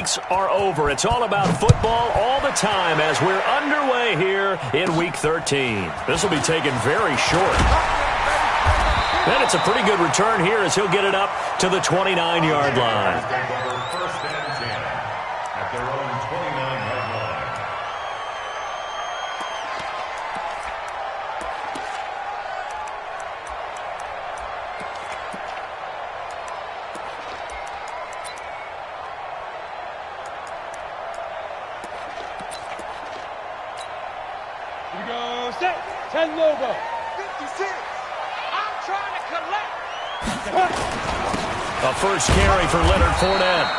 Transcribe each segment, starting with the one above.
weeks are over. It's all about football all the time as we're underway here in Week 13. This will be taken very short. And it's a pretty good return here as he'll get it up to the 29-yard line. First and 10 at their own 29-yard line. Here we go, set, 10 Lobo. 56. I'm trying to collect. A first carry for Leonard Fournette.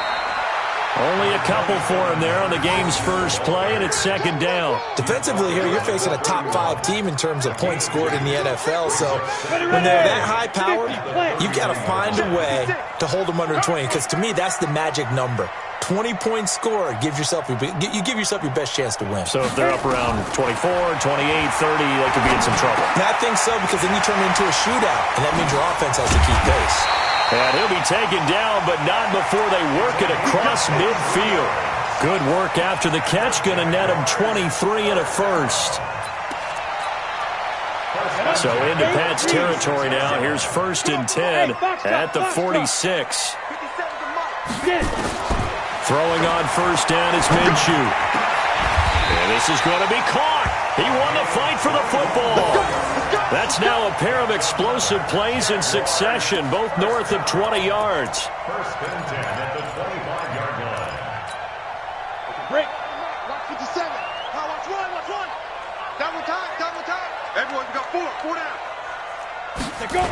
Only a couple for him there on the game's first play, and it's second down. Defensively here, you're facing a top-5 team in terms of points scored in the NFL, so when they're that high-powered, you've got to find a way to hold them under 20, because to me, that's the magic number. 20-point score gives yourself you give yourself your best chance to win. So if they're up around 24, 28, 30, they could be in some trouble. And I think so, because then you turn it into a shootout, and that means your offense has to keep pace. And he'll be taken down, but not before they work it across midfield. Good work after the catch, going to net him 23 and a first. So into Pat's territory now. Here's first and 10 at the 46. Throwing on first down is Minshew. And this is going to be caught. He won the fight for the football. That's now a pair of explosive plays in succession, both north of 20 yards. First and 10 at the 25-yard line. Break. Watch 57. Now watch one. Double time. Everyone, we got four down. Let's go.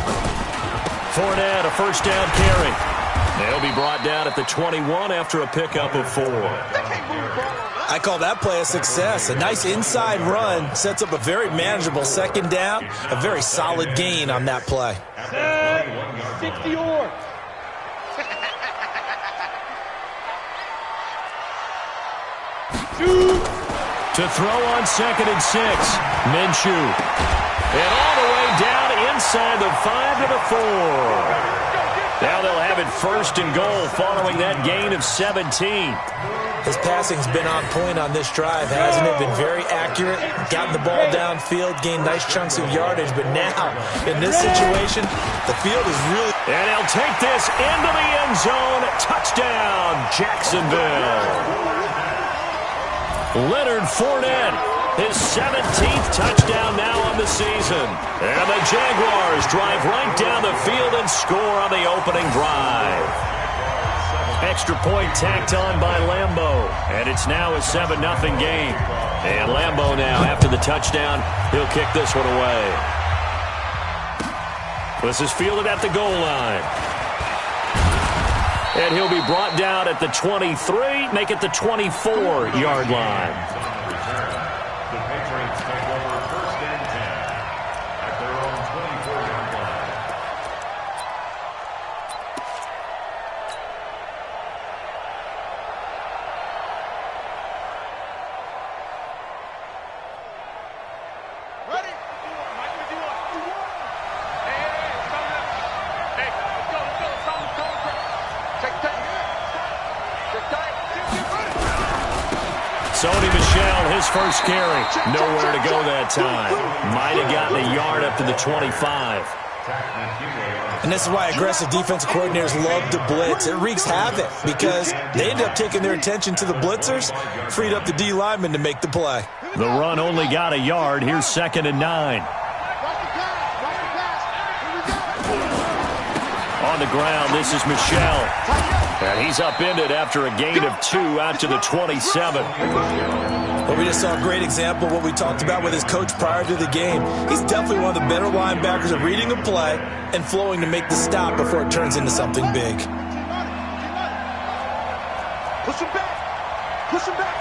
Fournette, a first down carry. They'll be brought down at the 21 after a pickup of 4. I call that play a success. A nice inside run sets up a very manageable second down. A very solid gain on that play. 60 or. To throw on second and 6. Minshew. And all the way down inside the 5 to the 4. Now they'll have it first and goal following that gain of 17. His passing's been on point on this drive, hasn't it? Been very accurate, gotten the ball downfield, gained nice chunks of yardage, but now, in this situation, the field is really... And he'll take this into the end zone. Touchdown, Jacksonville. Leonard Fournette, his 17th touchdown now on the season. And the Jaguars drive right down the field and score on the opening drive. Extra point tacked on by Lambeau. And it's now a 7-0 game. And Lambeau now, after the touchdown, he'll kick this one away. This is fielded at the goal line. And he'll be brought down at the 23, make it the 24-yard line. The Patriots take over first and 10 at their own 24-yard line. Ready? Mike, what do you want? Hey, it's coming up. Hey, let's go. It's coming. Take tight. Sony Michel, his first carry. Nowhere to go that time. Might have gotten a yard up to the 25. And this is why aggressive defensive coordinators love to blitz. It wreaks havoc because they end up taking their attention to the blitzers, freed up the D lineman to make the play. The run only got a yard. Here's second and 9. On the ground, this is Michel. And he's upended after a gain of 2 out to the 27. Well, we just saw a great example of what we talked about with his coach prior to the game. He's definitely one of the better linebackers at reading a play and flowing to make the stop before it turns into something big. Push him back. Push him back.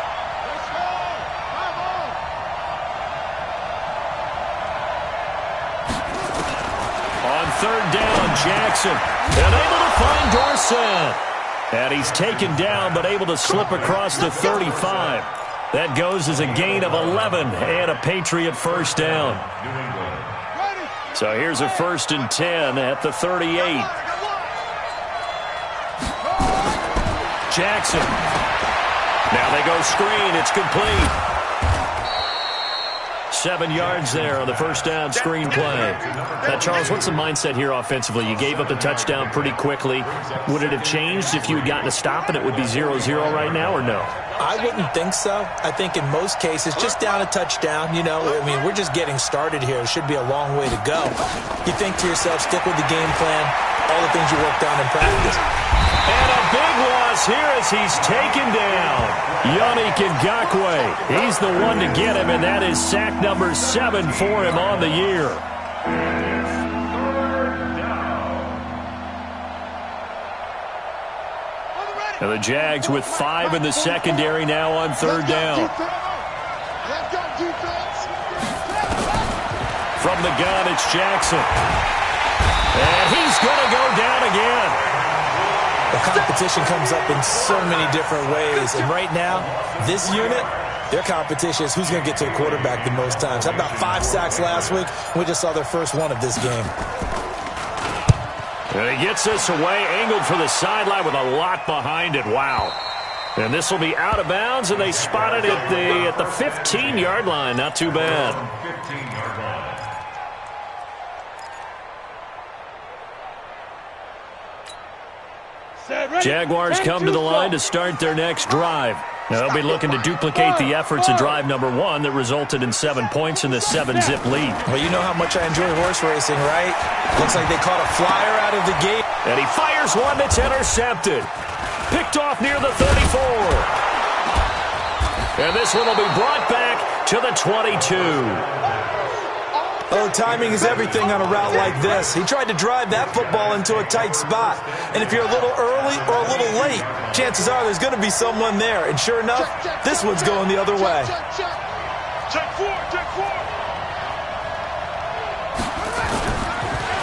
On third down, Jackson. And able to find Dorsett. And he's taken down, but able to slip across the 35. That goes as a gain of 11 and a Patriot first down. So here's a first and 10 at the 38. Jackson. Now they go screen. It's complete. 7 yards there on the first down screen play. Now, Charles, what's the mindset here offensively? You gave up the touchdown pretty quickly. Would it have changed if you had gotten a stop and it would be 0-0 right now, or no? I wouldn't think so. I think in most cases, just down a touchdown, you know, I mean, we're just getting started here. It should be a long way to go. You think to yourself, stick with the game plan, all the things you worked on in practice. And a big loss here as he's taken down. Yannick Ngakoue. He's the one to get him, and that is sack number 7 for him on the year. And the Jags with 5 in the secondary now on 3rd down. From the gun, it's Jackson. And he's going to go down again. The competition comes up in so many different ways. And right now, this unit, their competition is who's going to get to the quarterback the most times. How about 5 sacks last week? We just saw their first one of this game. And he gets this away, angled for the sideline with a lot behind it. Wow. And this will be out of bounds, and they spot it at the 15-yard line. Not too bad. 15-yard line. Jaguars come to the line to start their next drive. Now they'll be looking to duplicate the efforts of drive number 1 that resulted in 7 points in the 7-zip lead. Well, you know how much I enjoy horse racing, right? Looks like they caught a flyer out of the gate. And he fires one that's intercepted. Picked off near the 34. And this one will be brought back to the 22. Oh, timing is everything on a route like this. He tried to drive that football into a tight spot. And if you're a little early or a little late, chances are there's going to be someone there. And sure enough, this one's going the other way. Check 4, check 4.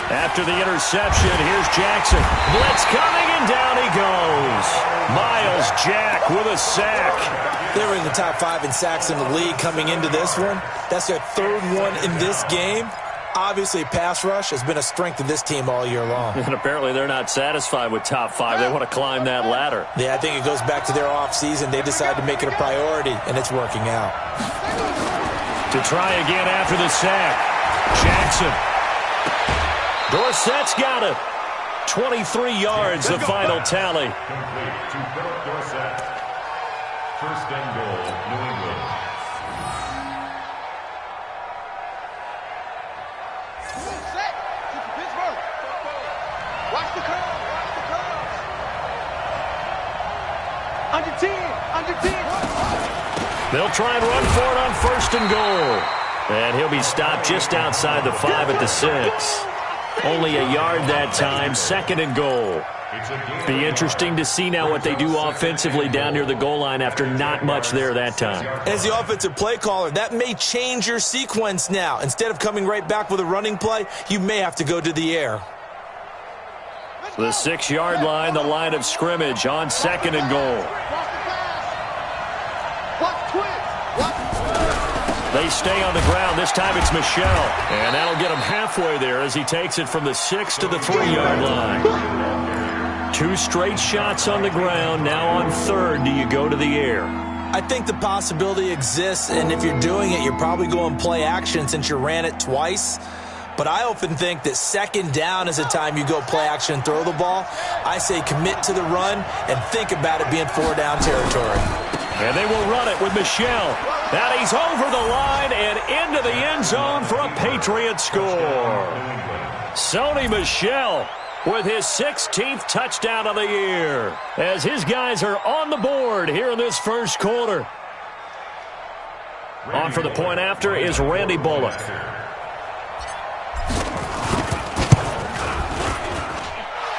After the interception, here's Jackson. Blitz coming, and down he goes. Miles Jack with a sack. They were in the top 5 in sacks in the league coming into this one. That's their 3rd one in this game. Obviously, pass rush has been a strength of this team all year long. And apparently they're not satisfied with top 5. They want to climb that ladder. Yeah, I think it goes back to their offseason. They decided to make it a priority, and it's working out. To try again after the sack. Jackson. Dorsett's got it. 23 yards, the final tally. Complete to Philip Dorsett. First and goal, New England. Set. Pittsburgh. Watch the curve. Watch the curve. Under 10. They'll try and run for it on 1st and goal. And he'll be stopped just outside the 5 at the 6. Only a yard that time, 2nd and goal. Be interesting to see now what they do offensively down near the goal line after not much there that time. As the offensive play caller, that may change your sequence now. Instead of coming right back with a running play, you may have to go to the air. The 6-yard line, the line of scrimmage on 2nd and goal. They stay on the ground. This time it's Michel. And that'll get him halfway there as he takes it from the 6 to the 3-yard line. 2 straight shots on the ground. Now on 3rd, do you go to the air? I think the possibility exists, and if you're doing it, you're probably going play action since you ran it twice. But I often think that 2nd down is the time you go play action and throw the ball. I say commit to the run and think about it being 4-down territory. And they will run it with Michel. Now he's over the line and into the end zone for a Patriot score. Sony Michel with his 16th touchdown of the year as his guys are on the board here in this first quarter. On for the point after is Randy Bullock.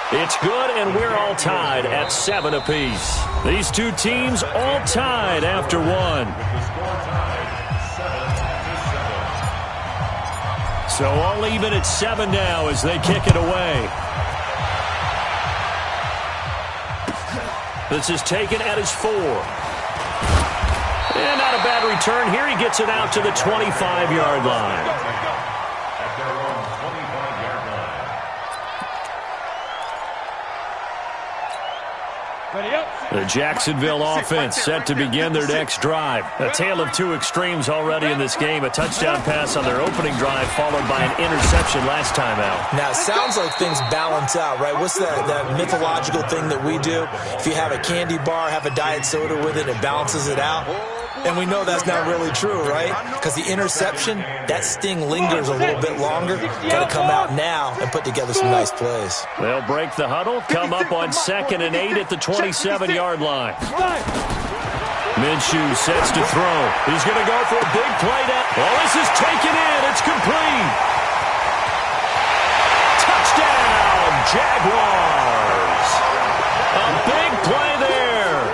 It's good, and we're all tied at 7 apiece. These two teams all tied after 1. So all even at 7 now as they kick it away. This is taken at his 4. And not a bad return here. He gets it out to the 25-yard line. At their own 25-yard line. Ready up. The Jacksonville offense set to begin their next drive. A tale of two extremes already in this game. A touchdown pass on their opening drive followed by an interception last time out. Now, it sounds like things balance out, right? What's that mythological thing that we do? If you have a candy bar, have a diet soda with it, it balances it out. And we know that's not really true, right? Because the interception, that sting lingers a little bit longer. Got to come out now and put together some nice plays. They'll break the huddle, come up on 2nd and 8 at the 27-yard line. Minshew sets to throw. He's going to go for a big play down. Oh, this is taken in. It's complete. Touchdown, Jaguars. A big play there.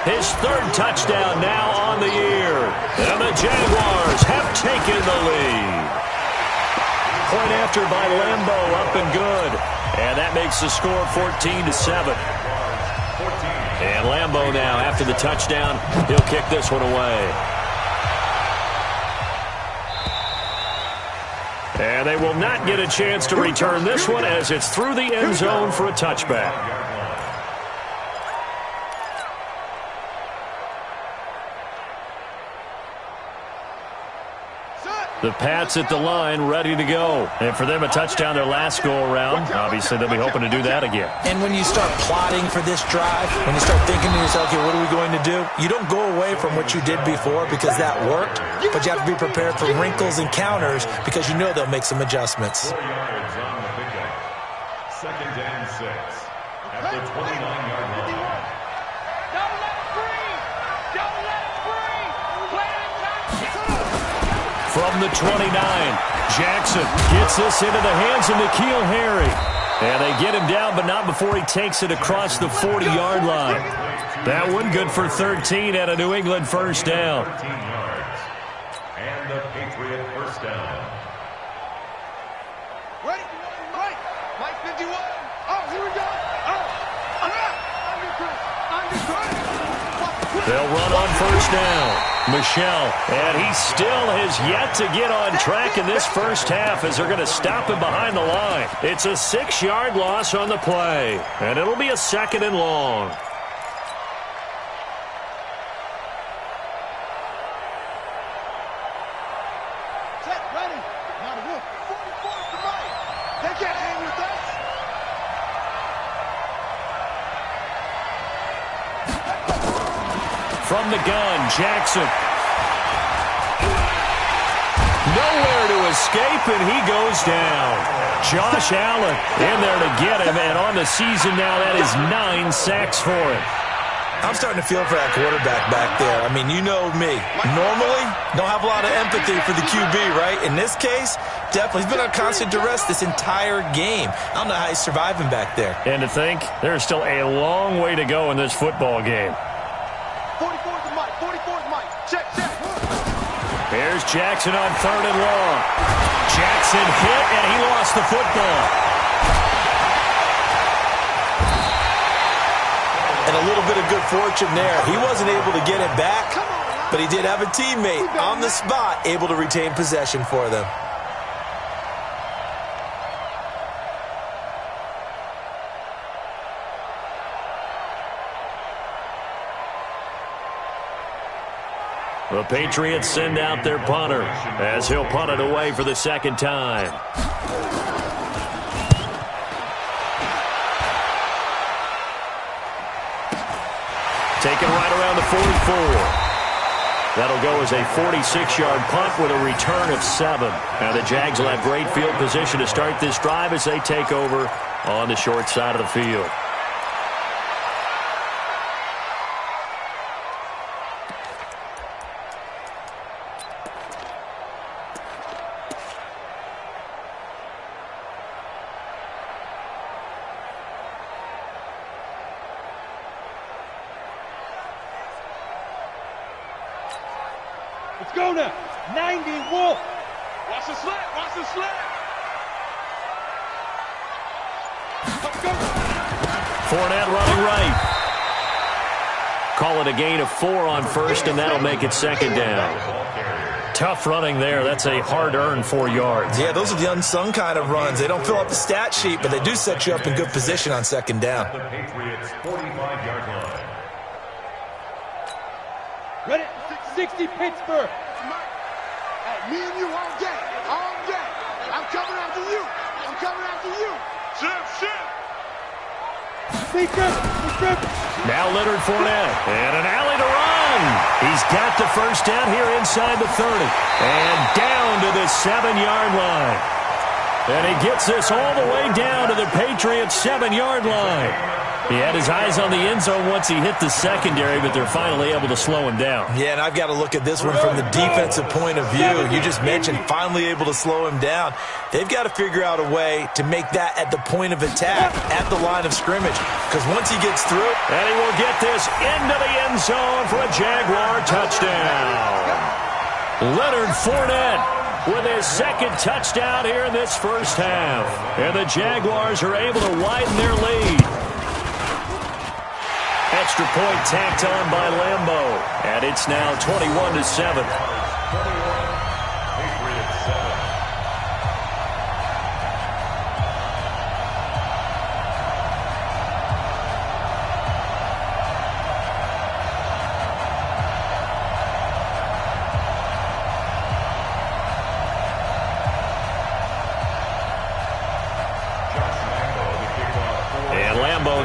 His 3rd touchdown now on the year. And the Jaguars have taken the lead. Point after by Lambo, up and good. And that makes the score 14-7. And Lambo now, after the touchdown, he'll kick this one away. And they will not get a chance to return this one as it's through the end zone for a touchback. The Pats at the line, ready to go. And for them, a touchdown their last go-around. Obviously, they'll be hoping to do that again. And when you start plotting for this drive, when you start thinking to yourself, okay, what are we going to do? You don't go away from what you did before because that worked, but you have to be prepared for wrinkles and counters because you know they'll make some adjustments. 4 yards on the pickup. 2nd and 6 at the 29-yard line. Don't let it breathe! Don't let it breathe! Play it time! From the 29, Jackson gets this into the hands of N'Keal Harry. And they get him down, but not before he takes it across the 40-yard line. That one good for 13 at a New England first down. 13 yards. And the Patriot first down. Ready? Right. Mike 51. Oh, here we go. Oh, They'll run on first down. Michelle, and he still has yet to get on track in this first half as they're going to stop him behind the line. It's a 6-yard loss on the play, and it'll be a 2nd and long. Set, ready. Now to look. 44 to right. They can't hang with us. From the gun, Jackson. Nowhere to escape, and he goes down. Josh Allen in there to get him, and on the season now, that is 9 sacks for him. I'm starting to feel for that quarterback back there. I mean, you know me. Normally, don't have a lot of empathy for the QB, right? In this case, definitely. He's been on constant duress this entire game. I don't know how he's surviving back there. And to think, there's still a long way to go in this football game. 44's Mike. 44's Mike. Check, check. Here's Jackson on 3rd and long. Jackson hit, and he lost the football. And a little bit of good fortune there. He wasn't able to get it back, but he did have a teammate on the spot able to retain possession for them. The Patriots send out their punter as he'll punt it away for the 2nd time. Taken right around the 44. That'll go as a 46-yard punt with a return of 7. Now the Jags will have great field position to start this drive as they take over on the short side of the field. Let's go now. 90 Wolf. Watch the slant. Watch the slant. Let's go. Fournette running right. Call it a gain of 4 on first, and that'll make it 2nd down. Tough running there. That's a hard-earned 4 yards. Yeah, those are the unsung kind of runs. They don't fill up the stat sheet, but they do set you up in good position on 2nd down. The Patriots 45-yard line. Run it. 60 Pittsburgh. Hey, me and you all day. All day. I'm coming after you. I'm coming after you. Shift. Now Leonard Fournette, and an alley to run. He's got the first down here inside the 30, and down to the 7-yard line. And he gets this all the way down to the Patriots' 7-yard line. He had his eyes on the end zone once he hit the secondary, but they're finally able to slow him down. Yeah, and I've got to look at this one from the defensive point of view. You just mentioned finally able to slow him down. They've got to figure out a way to make that at the point of attack, at the line of scrimmage, because once he gets through, and he will get this into the end zone for a Jaguar touchdown. Leonard Fournette with his second touchdown here in this first half. And the Jaguars are able to widen their lead. Extra point tacked on by Lambeau. And it's now 21-7.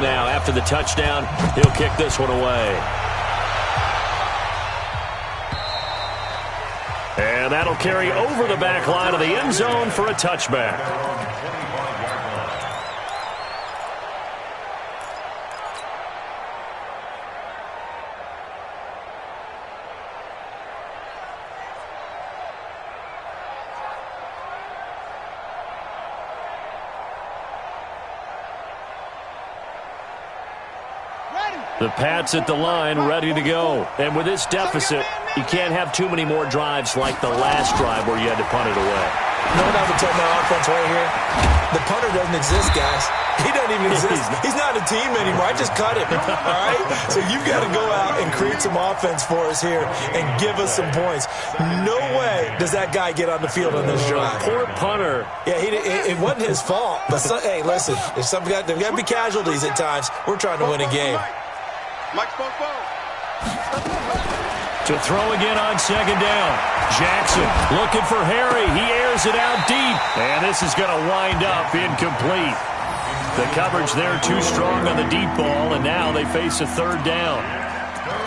Now, after the touchdown, he'll kick this one away. And that'll carry over the back line of the end zone for a touchback. The Pats at the line, ready to go. And with this deficit, you can't have too many more drives like the last drive where you had to punt it away. You know what I would tell my offense right here? The punter doesn't exist, guys. He doesn't even exist. He's not a team anymore. I just cut him, all right? So you've got to go out and create some offense for us here and give us some points. No way does that guy get on the field on this drive. Poor punter. Yeah, it wasn't his fault. But, hey, listen, there's got to be casualties at times. We're trying to win a game. Mike spoke To throw again on second down. Jackson looking for Harry. He airs it out deep. And this is going to wind up incomplete. The coverage there too strong on the deep ball, and now they face a third down.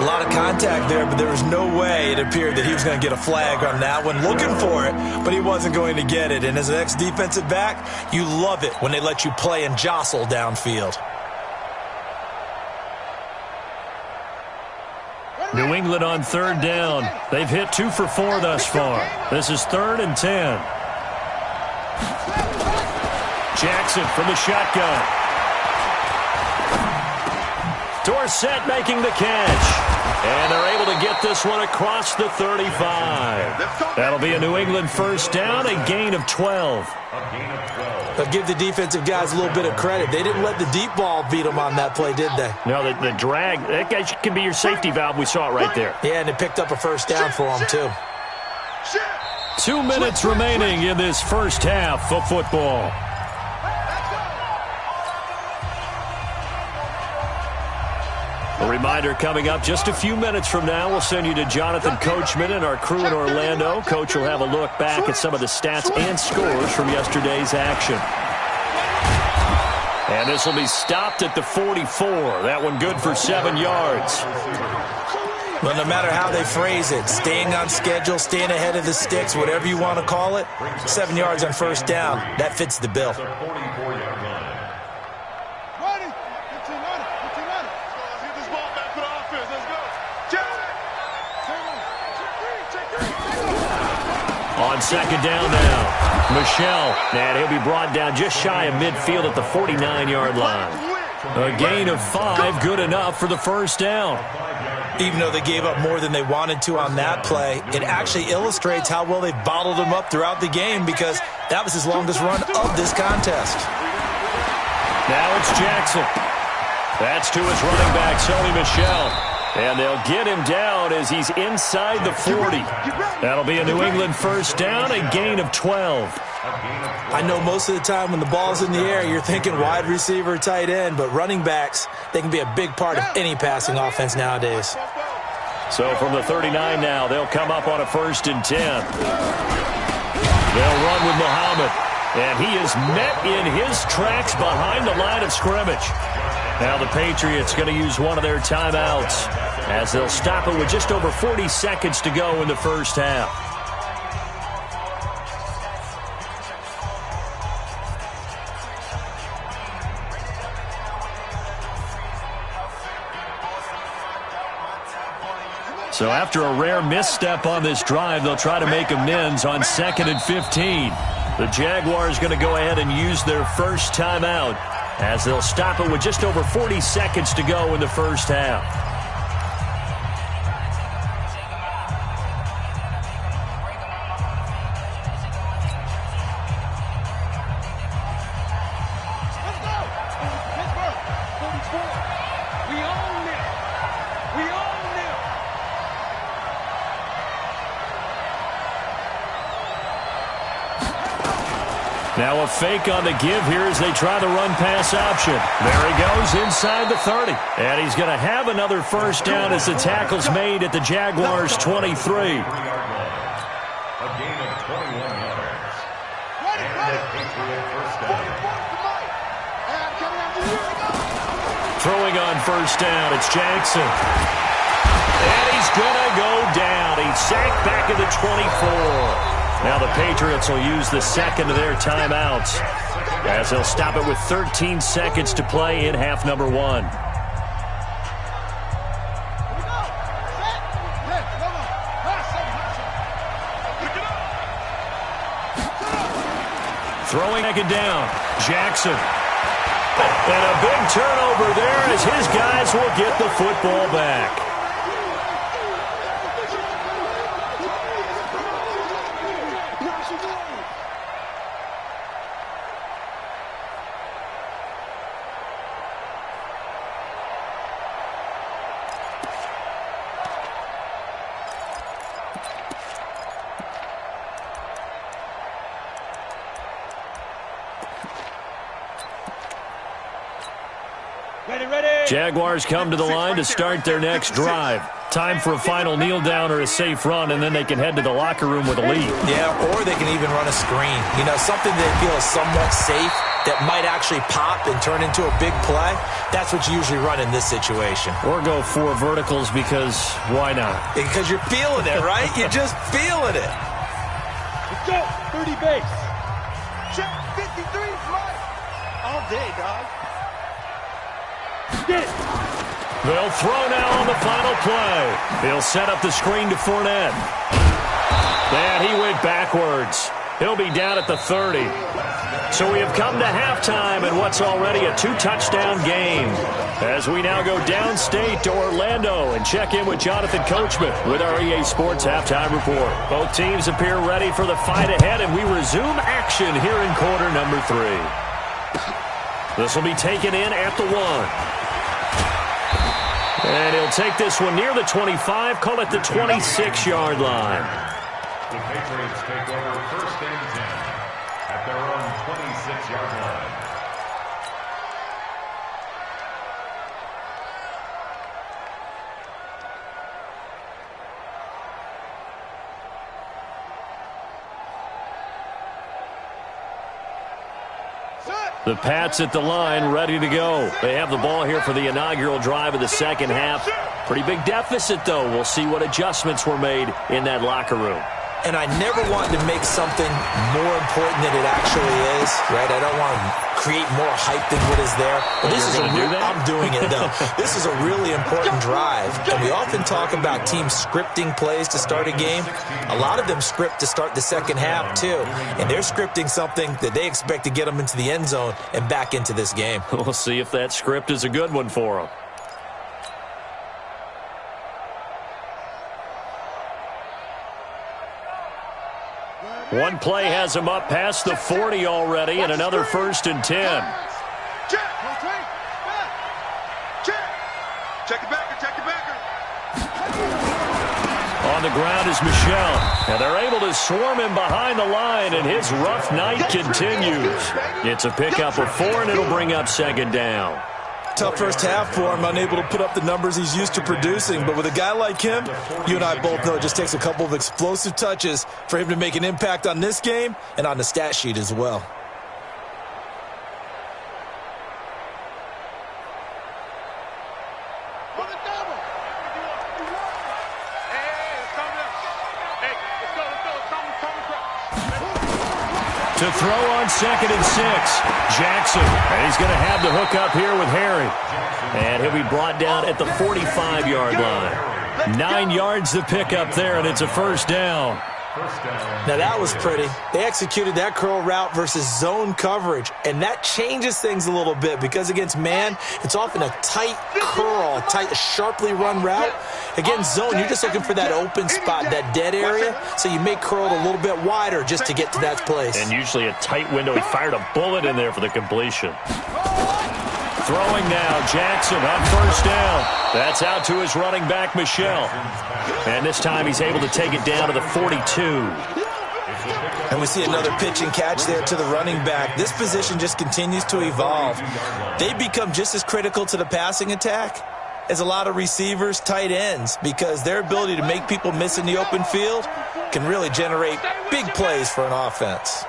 A lot of contact there, but there was no way it appeared that he was going to get a flag on that one. Looking for it, but he wasn't going to get it. And as an ex-defensive back, you love it when they let you play and jostle downfield. New England on third down. They've hit 2 for 4 thus far. This is 3rd and 10. Jackson from the shotgun. Dorsett making the catch. And they're able to get this one across the 35. That'll be a New England first down, a gain of 12. But give the defensive guys a little bit of credit. They didn't let the deep ball beat them on that play, did they? No, the drag, that guy can be your safety valve. We saw it right there. Yeah, and it picked up a first down for them, too. 2 minutes remaining in this first half of football. A reminder coming up just a few minutes from now, we'll send you to Jonathan Coachman and our crew in Orlando. Coach will have a look back at some of the stats and scores from yesterday's action. And this will be stopped at the 44. That one good for 7 yards. But no matter how they phrase it, staying on schedule, staying ahead of the sticks, whatever you want to call it, 7 yards on first down, that fits the bill. On second down now, Michelle, and he'll be brought down just shy of midfield at the 49-yard line. A gain of 5, good enough for the first down. Even though they gave up more than they wanted to on that play, it actually illustrates how well they've bottled him up throughout the game because that was his longest run of this contest. Now it's Jackson. That's to his running back, Sony Michel. And they'll get him down as he's inside the 40. That'll be a New England first down, a gain of 12. I know most of the time when the ball's in the air, you're thinking wide receiver, tight end, but running backs, they can be a big part of any passing offense nowadays. So from the 39 now, they'll come up on a 1st and 10. They'll run with Muhammad. And he is met in his tracks behind the line of scrimmage. Now the Patriots going to use one of their timeouts as they'll stop it with just over 40 seconds to go in the first half. So after a rare misstep on this drive, they'll try to make amends on 2nd and 15. The Jaguars going to go ahead and use their first timeout as they'll stop it with just over 40 seconds to go in the first half. Now a fake on the give here as they try the run-pass option. There he goes inside the 30. And he's going to have another first down as the tackle's made at the Jaguars' 23. A gain of 21 yards. And a Patriot first down. Throwing on first down, it's Jackson. And he's going to go down. He's sacked back at the 24. Now the Patriots will use the second of their timeouts as they'll stop it with 13 seconds to play in half number 1. Throwing second down, Jackson. And a big turnover there as his guys will get the football back. Jaguars come to the line to start their next drive. Time for a final kneel down or a safe run, and then they can head to the locker room with a lead. Yeah, or they can even run a screen. You know, something they feel is somewhat safe that might actually pop and turn into a big play. That's what you usually run in this situation. Or go 4 verticals because why not? Because you're feeling it, right? You're just feeling it. Let's go. 30 base. Check 53, Mike. All day, dog. They'll throw now on the final play. He'll set up the screen to Fournette. And he went backwards. He'll be down at the 30. So we have come to halftime in what's already a 2-touchdown game. As we now go downstate to Orlando and check in with Jonathan Coachman with our EA Sports Halftime Report. Both teams appear ready for the fight ahead, and we resume action here in quarter number 3. This will be taken in at the 1. And he'll take this one near the 25, call it the 26-yard line. The Patriots take over 1st and 10 at their own 26-yard line. The Pats at the line, ready to go. They have the ball here for the inaugural drive of the second half. Pretty big deficit, though. We'll see what adjustments were made in that locker room. And I never want to make something more important than it actually is, right? I don't want to create more hype than what is there. But this is I'm doing it, though. This is a really important drive. And we often talk about teams scripting plays to start a game. A lot of them script to start the second half, too. And they're scripting something that they expect to get them into the end zone and back into this game. We'll see if that script is a good one for them. One play has him up past the 40 already, and another 1st and 10. Check it backer, check it backer. On the ground is Michel, and they're able to swarm him behind the line, and his rough night continues. It's a pickup of 4, and it'll bring up 2nd down. Tough first half for him, unable to put up the numbers he's used to producing. But with a guy like him, you and I both know it just takes a couple of explosive touches for him to make an impact on this game and on the stat sheet as well. To throw on 2nd and 6, Jackson. And he's going to have the hook up here with Harry. And he'll be brought down at the 45-yard line. 9 yards to pick up there, and it's a first down. Now that was pretty. They executed that curl route versus zone coverage, and that changes things a little bit because against man, it's often a tight curl, tight, sharply run route. Against zone, you're just looking for that open spot, that dead area, so you make curl a little bit wider just to get to that place. And usually a tight window. He fired a bullet in there for the completion. Throwing now, Jackson on first down. That's out to his running back, Michel. And this time he's able to take it down to the 42. And we see another pitch and catch there to the running back. This position just continues to evolve. They become just as critical to the passing attack as a lot of receivers, tight ends, because their ability to make people miss in the open field can really generate big plays for an offense.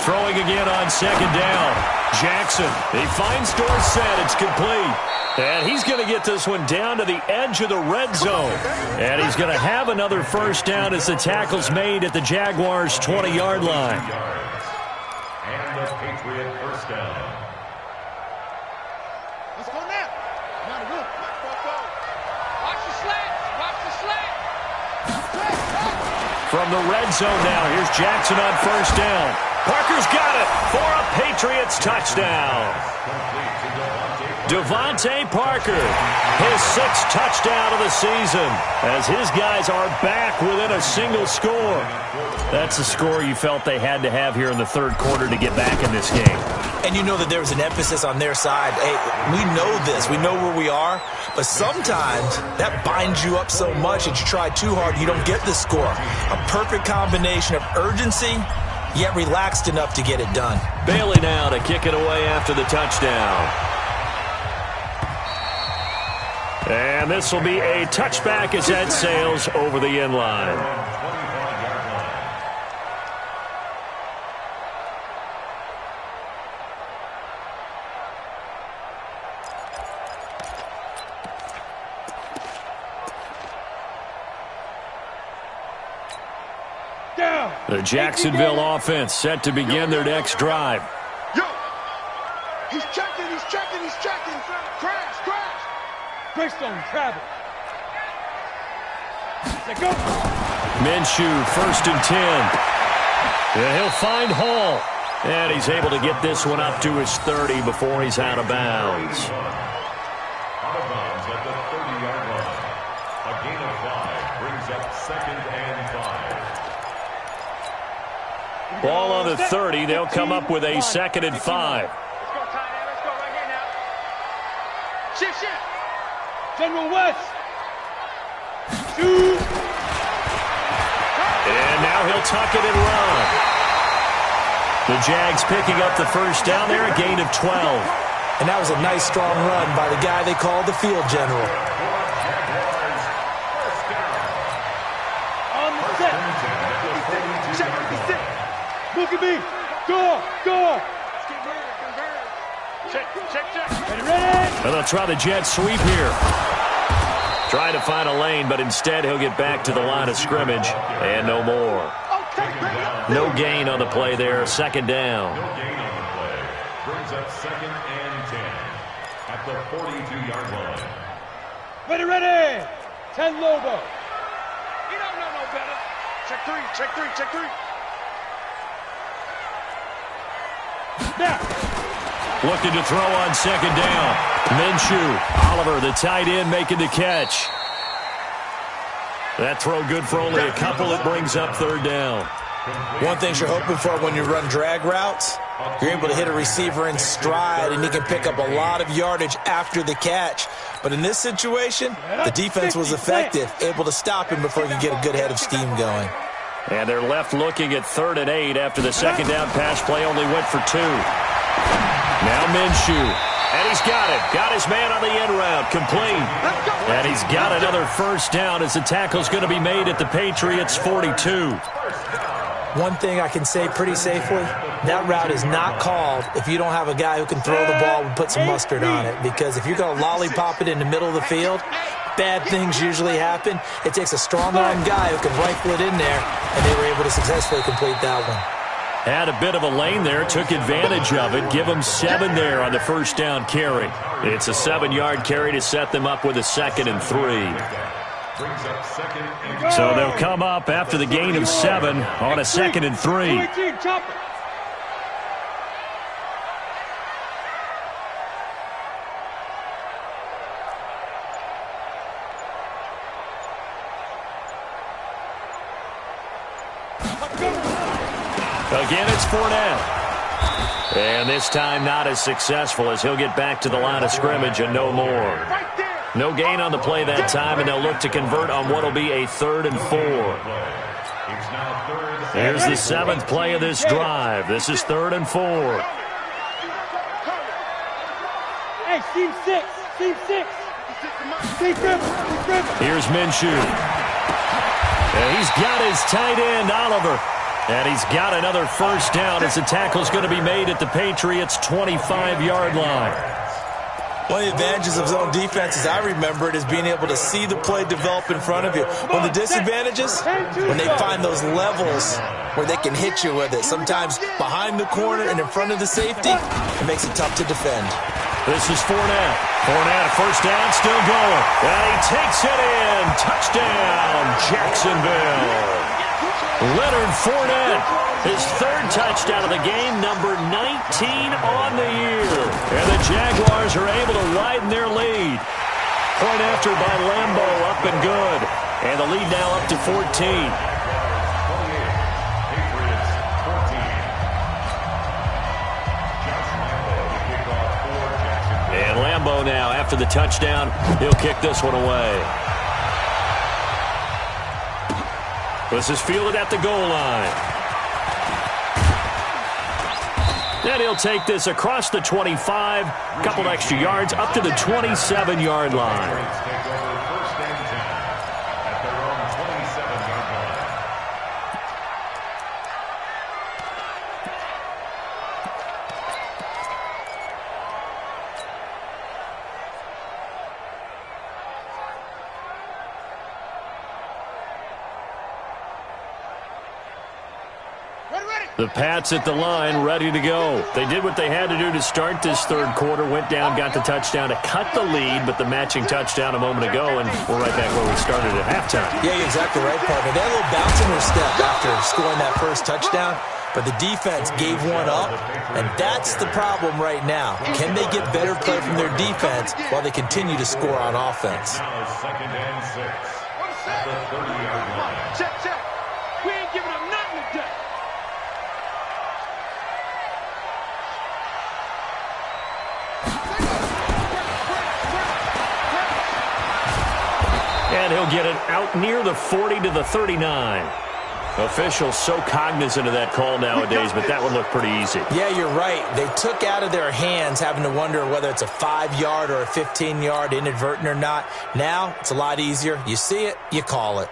Throwing again on 2nd down. Jackson, he finds Dorsett. It's complete. And he's going to get this one down to the edge of the red zone. And he's going to have another first down as the tackle's made at the Jaguars' 20-yard line. And the Patriot first down. Let's go now. Now to go. Watch the slant. Watch the slant. From the red zone now, here's Jackson on first down. Parker's got it for a Patriots touchdown. Devontae Parker, his 6th touchdown of the season, as his guys are back within a single score. That's the score you felt they had to have here in the third quarter to get back in this game. And you know that there was an emphasis on their side. Hey, we know this. We know where we are. But sometimes that binds you up so much that you try too hard, you don't get the score. A perfect combination of urgency, yet relaxed enough to get it done. Bailey now to kick it away after the touchdown. And this will be a touchback as that sails over the end line. The Jacksonville offense set to begin their next drive. Yo! He's checking, he's checking, he's checking. Crash, crash. Greystone travel. Let go. Minshew, 1st and 10. And he'll find Hall. And he's able to get this one up to his 30 before he's out of bounds. Out of bounds at the 30-yard line. A gain of 5 brings up 2nd and 5. Ball on the 30. They'll come up with a 2nd and 5. Let's go, tight end. Let's go right here now. Shift, shift. General West. Shoot. And now he'll tuck it and run. The Jags picking up the first down there, a gain of 12. And that was a nice, strong run by the guy they called the field general. On the set. Look at me. Go, go. Check, check, check. Ready? And they'll try the jet sweep here. Trying to find a lane, but instead he'll get back to the line of scrimmage. And no more. No gain on the play there. 2nd down. No gain on the play. Brings up 2nd and 10 at the 42-yard line. Ready, ready. 10 Lobo. You don't know no better. Check 3, check 3, check 3. Now. Looking to throw on 2nd down. Minshew, Oliver, the tight end, making the catch. That throw good for only a couple. It brings up 3rd down. One thing you're hoping for when you run drag routes, you're able to hit a receiver in stride, and he can pick up a lot of yardage after the catch. But in this situation, the defense was effective, able to stop him before he could get a good head of steam going. And they're left looking at 3rd and 8 after the second down pass play only went for 2. Now Minshew. And he's got it. Got his man on the end route. Complete. And he's got another first down as the tackle's going to be made at the Patriots' 42. One thing I can say pretty safely, that route is not called if you don't have a guy who can throw the ball and put some mustard on it. Because if you're going to lollipop it in the middle of the field, bad things usually happen. It takes a strong-arm guy who can rifle it in there, and they were able to successfully complete that one. Had a bit of a lane there, took advantage of it. Give them 7 there on the first down carry. It's a 7-yard carry to set them up with a 2nd and 3. So they'll come up after the gain of 7 on a 2nd and 3. Again, it's Fournette. And this time not as successful as he'll get back to the line of scrimmage and no more. No gain on the play that time, and they'll look to convert on what will be a 3rd and 4. Here's the 7th play of this drive. This is 3rd and 4. Hey, team 6. Here's Minshew. And he's got his tight end, Oliver. And he's got another first down as the tackle's going to be made at the Patriots' 25-yard line. One of the advantages of zone defense, as I remember it, is being able to see the play develop in front of you. One of the disadvantages, when they find those levels where they can hit you with it, sometimes behind the corner and in front of the safety, it makes it tough to defend. This is Fournette. Fournette, first down, still going. And he takes it in. Touchdown, Jacksonville. Leonard Fournette, his 3rd touchdown of the game, number 19 on the year. And the Jaguars are able to widen their lead. Point after by Lambo, up and good. And the lead now up to 14. And Lambo now, after the touchdown, he'll kick this one away. This is fielded at the goal line. Then he'll take this across the 25, a couple extra yards, up to the 27-yard line. The Pats at the line, ready to go. They did what they had to do to start this 3rd quarter, went down, got the touchdown to cut the lead, but the matching touchdown a moment ago, and we're right back where we started at halftime. Yeah, you're exactly right, partner. They had a little bounce in their step after scoring that first touchdown, but the defense gave one up, and that's the problem right now. Can they get better play from their defense while they continue to score on offense? Now 2nd and 6 at the 30-yard line. Check. We ain't giving up nothing today. And he'll get it out near the 40 to the 39. Officials so cognizant of that call nowadays, but that would look pretty easy. Yeah, you're right. They took out of their hands having to wonder whether it's a 5-yard or a 15-yard inadvertent or not. Now, it's a lot easier. You see it, you call it.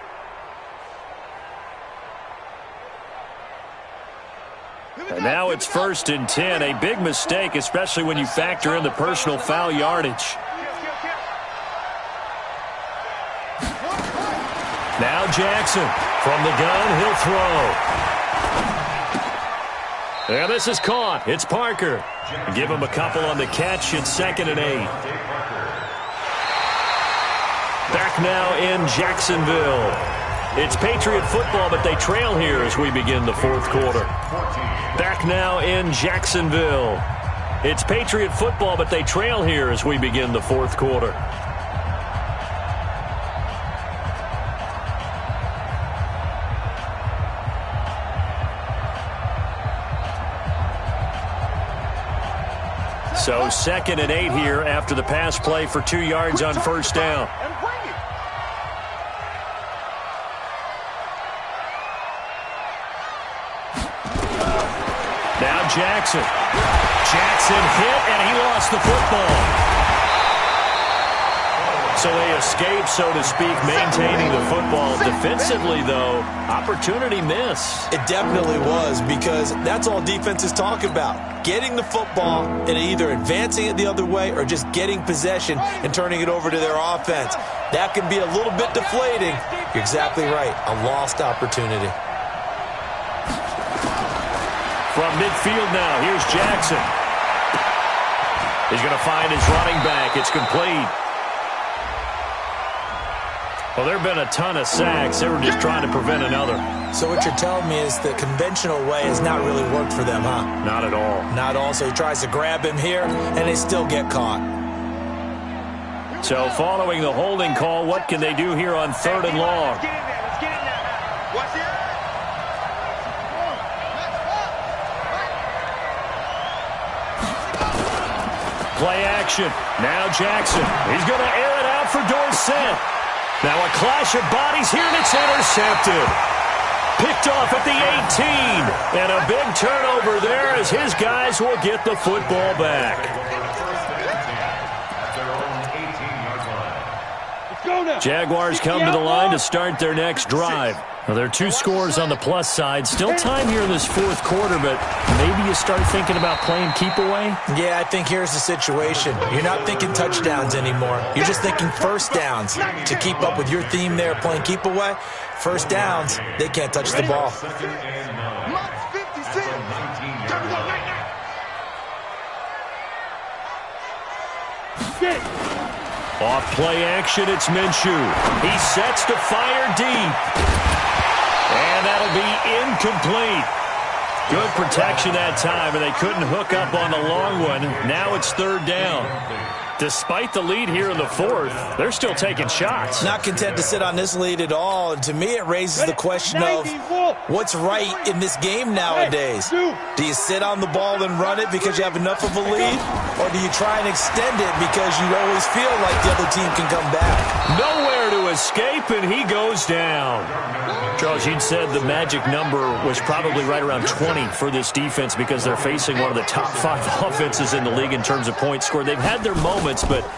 And now it's 1st and 10. A big mistake, especially when you factor in the personal foul yardage. Now Jackson from the gun, he'll throw. And this is caught. It's Parker. Give him a couple on the catch. It's 2nd and 8. Back now in Jacksonville. It's Patriot football, but they trail here as we begin the 4th quarter. Back now in Jacksonville. It's Patriot football, but they trail here as we begin the 4th quarter. So 2nd and 8 here after the pass play for 2 yards on first down. Jackson. Jackson hit, and he lost the football. So they escape, so to speak, maintaining the football. Defensively, though, opportunity miss. It definitely was, because that's all defenses talk about. Getting the football and either advancing it the other way or just getting possession and turning it over to their offense. That can be a little bit deflating. You're exactly right. A lost opportunity. From midfield now, here's Jackson. He's going to find his running back. It's complete. Well, there have been a ton of sacks. They were just trying to prevent another. So what you're telling me is the conventional way has not really worked for them, huh? Not at all. Not all. So he tries to grab him here, and they still get caught. So following the holding call, what can they do here on 3rd and long? Let's get in there. Let's get in there. Watch it. Play action. Now Jackson. He's going to air it out for Dorsett. Now a clash of bodies here, and it's intercepted. Picked off at the 18. And a big turnover there as his guys will get the football back. Jaguars come to the line to start their next drive. Well, there are 2 scores on the plus side. Still time here in this 4th quarter, but maybe you start thinking about playing keep away? Yeah, I think here's the situation. You're not thinking touchdowns anymore. You're just thinking first downs. To keep up with your theme there, playing keep away, first downs, they can't touch the ball. Off play action, it's Minshew. He sets to fire deep. And that'll be incomplete. Good protection that time, and they couldn't hook up on the long one. Now it's 3rd down. Despite the lead here in the 4th, they're still taking shots. Not content to sit on this lead at all, and to me it raises the question of what's right in this game nowadays. Do you sit on the ball and run it because you have enough of a lead, or do you try and extend it because you always feel like the other team can come back? Nowhere to escape, and he goes down. Charles, you'd said the magic number was probably right around 20 for this defense because they're facing one of the top 5 offenses in the league in terms of points scored. They've had their moments, but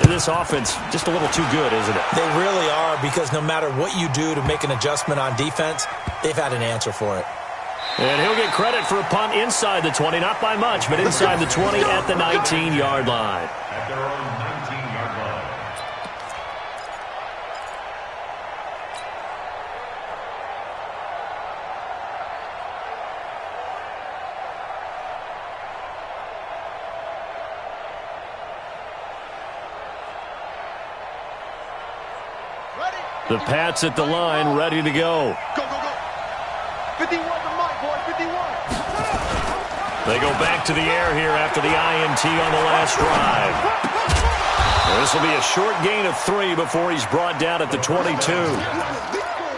this offense just a little too good, isn't it? They really are, because no matter what you do to make an adjustment on defense, they've had an answer for it. And he'll get credit for a punt inside the 20, not by much, but inside the 20 at the 19-yard line. At their own 19-yard line. The Pats at the line, ready to go. Go, go, go. 51 to Mike, boy, 51. They go back to the air here after the INT on the last drive. This will be a short gain of 3 before he's brought down at the 22.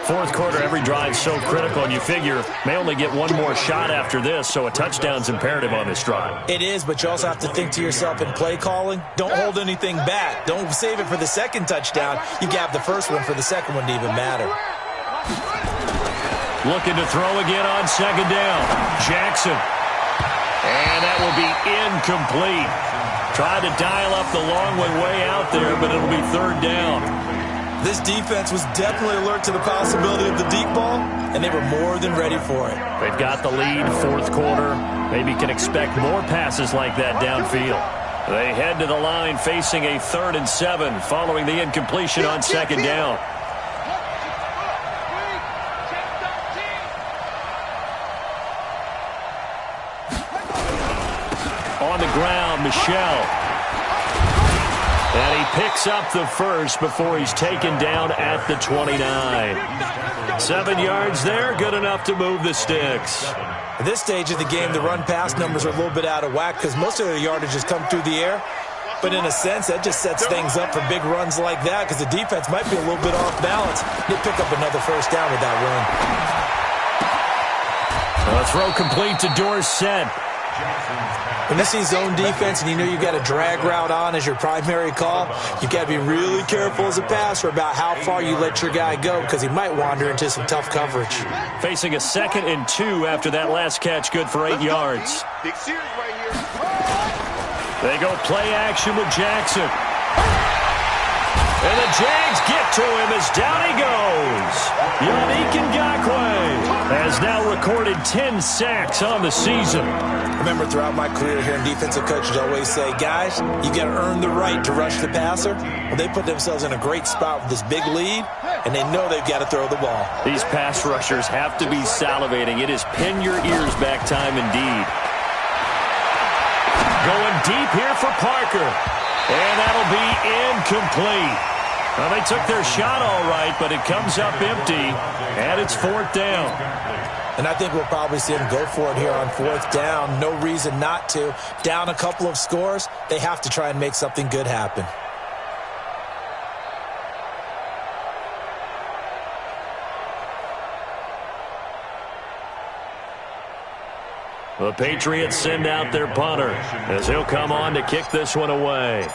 4th quarter, every drive so critical, and you figure may only get one more shot after this, so a touchdown's imperative on this drive. It is, but you also have to think to yourself in play calling, don't hold anything back. Don't save it for the second touchdown. You gave the first one for the second one to even matter. Looking to throw again on 2nd down. Jackson. And that will be incomplete. Tried to dial up the long one way out there, but it'll be 3rd down. This defense was definitely alert to the possibility of the deep ball, and they were more than ready for it. They've got the lead, 4th quarter. Maybe can expect more passes like that downfield. They head to the line facing a 3rd and 7 following the incompletion on 2nd down. On the ground, Michelle. And he picks up the first before he's taken down at the 29. 7 yards there, good enough to move the sticks. At this stage of the game, the run-pass numbers are a little bit out of whack because most of their yardage has come through the air. But in a sense, that just sets things up for big runs like that because the defense might be a little bit off balance. They pick up another first down with that run. A throw complete to Dorsett. When you see zone defense and you know you got a drag route on as your primary call, you got to be really careful as a passer about how far you let your guy go because he might wander into some tough coverage. Facing a 2nd and 2 after that last catch, good for 8 yards. Big series right here. They go play action with Jackson. And the Jags get to him as down he goes. Yannick Ngakoue has now recorded 10 sacks on the season. I remember throughout my career hearing defensive coaches always say, guys, you got to earn the right to rush the passer. Well, they put themselves in a great spot with this big lead, and they know they've got to throw the ball. These pass rushers have to be salivating. It is pin your ears back time indeed. Going deep here for Parker. And that'll be incomplete. Well, they took their shot all right, but it comes up empty, and it's 4th down. And I think we'll probably see them go for it here on 4th down. No reason not to. Down a couple of scores, they have to try and make something good happen. The Patriots send out their punter as he'll come on to kick this one away.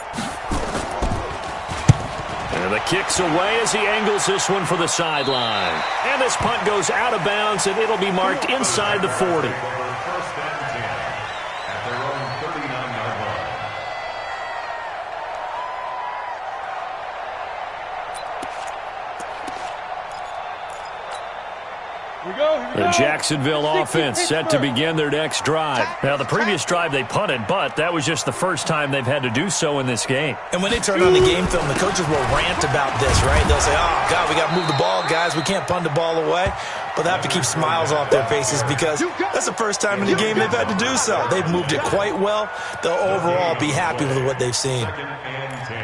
And the kick's away as he angles this one for the sideline. And this punt goes out of bounds, and it'll be marked inside the 40. First and 10 at their own 39-yard line. The Jacksonville offense set to begin their next drive. Now, the previous drive they punted, but that was just the first time they've had to do so in this game. And when they turn on the game film, the coaches will rant about this, right? They'll say, oh, God, we got to move the ball, guys. We can't punt the ball away. But they have to keep smiles off their faces because that's the first time in the game they've had to do so. They've moved it quite well. They'll overall be happy with what they've seen. 2nd and 10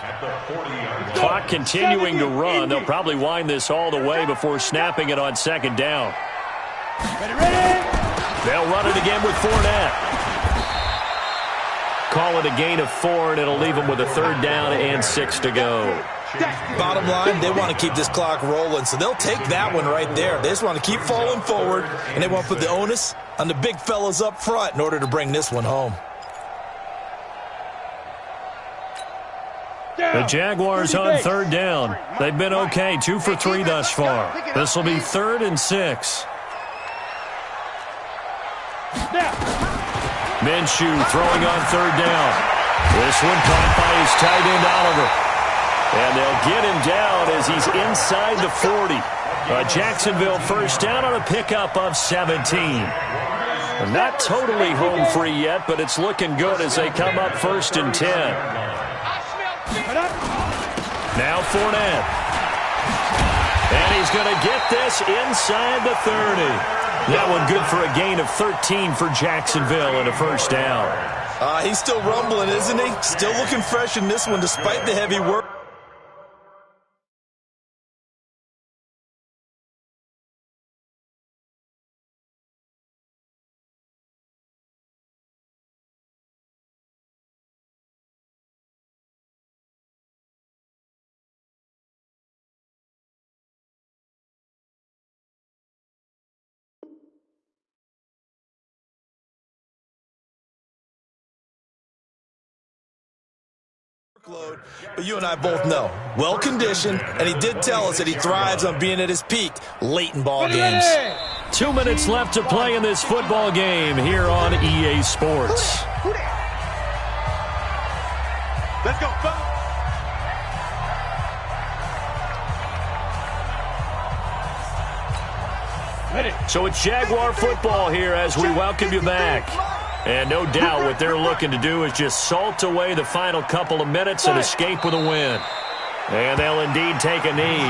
at the 40-yard line. Clock continuing to run. They'll probably wind this all the way before snapping it on 2nd down. They'll run it again with Fournette. Call it a gain of 4, and it'll leave them with a 3rd down and 6 to go. Bottom line, they want to keep this clock rolling, so they'll take that one right there. They just want to keep falling forward, and they want to put the onus on the big fellas up front in order to bring this one home. The Jaguars on 3rd down. They've been okay, 2 for 3 thus far. This will be 3rd and 6. Minshew throwing on 3rd down. This one caught by his tight end, Oliver. And they'll get him down as he's inside the 40. Jacksonville first down on a pickup of 17. Not totally home free yet, but it's looking good as they come up 1st and 10. Now Fournette. And he's going to get this inside the 30. That one good for a gain of 13 for Jacksonville and a 1st down. He's still rumbling, isn't he? Still looking fresh in this one despite the heavy work. But you and I both know, well-conditioned, and he did tell us that he thrives on being at his peak late in ball games. 2 minutes left to play in this football game here on EA Sports. Let's go, fellas. So it's Jaguar football here as we welcome you back. And no doubt what they're looking to do is just salt away the final couple of minutes and escape with a win. And they'll indeed take a knee.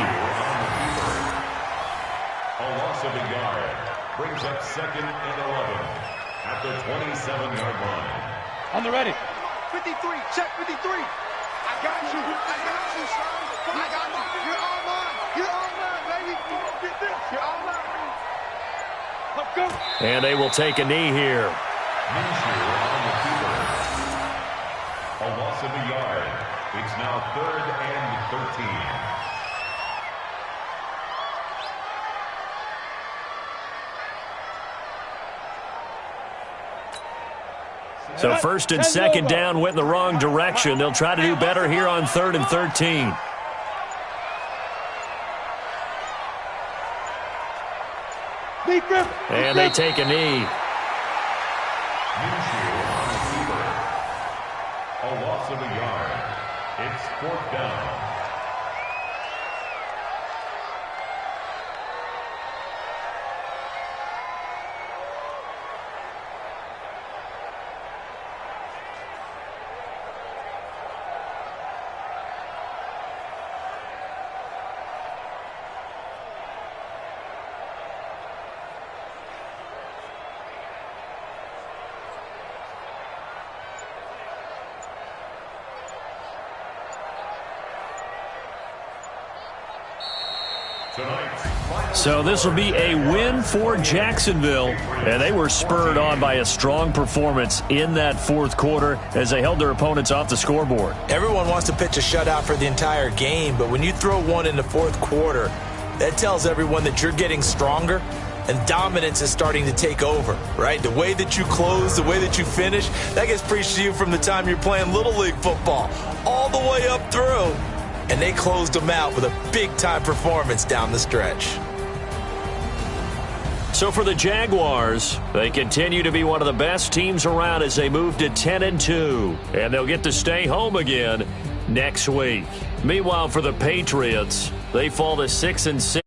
A loss of a yard brings up 2nd and 11 at the 27-yard line. On the ready. 53, check 53. I got you, son. I got you. You're all mine. You're all mine, baby. Get this. You're all mine. Let's go. And they will take a knee here. Minshew on the keeper. A loss of a yard. It's now 3rd and 13. So first and second down went in the wrong direction. They'll try to do better here on 3rd and 13. And they take a knee. A loss of a yard. It's 4th down. So this will be a win for Jacksonville, and they were spurred on by a strong performance in that 4th quarter as they held their opponents off the scoreboard. Everyone wants to pitch a shutout for the entire game, but when you throw one in the 4th quarter, that tells everyone that you're getting stronger and dominance is starting to take over, right? The way that you close, the way that you finish, that gets preached to you from the time you're playing Little League football all the way up through. And they closed them out with a big-time performance down the stretch. So for the Jaguars, they continue to be one of the best teams around as they move to 10-2. And they'll get to stay home again next week. Meanwhile, for the Patriots, they fall to 6-6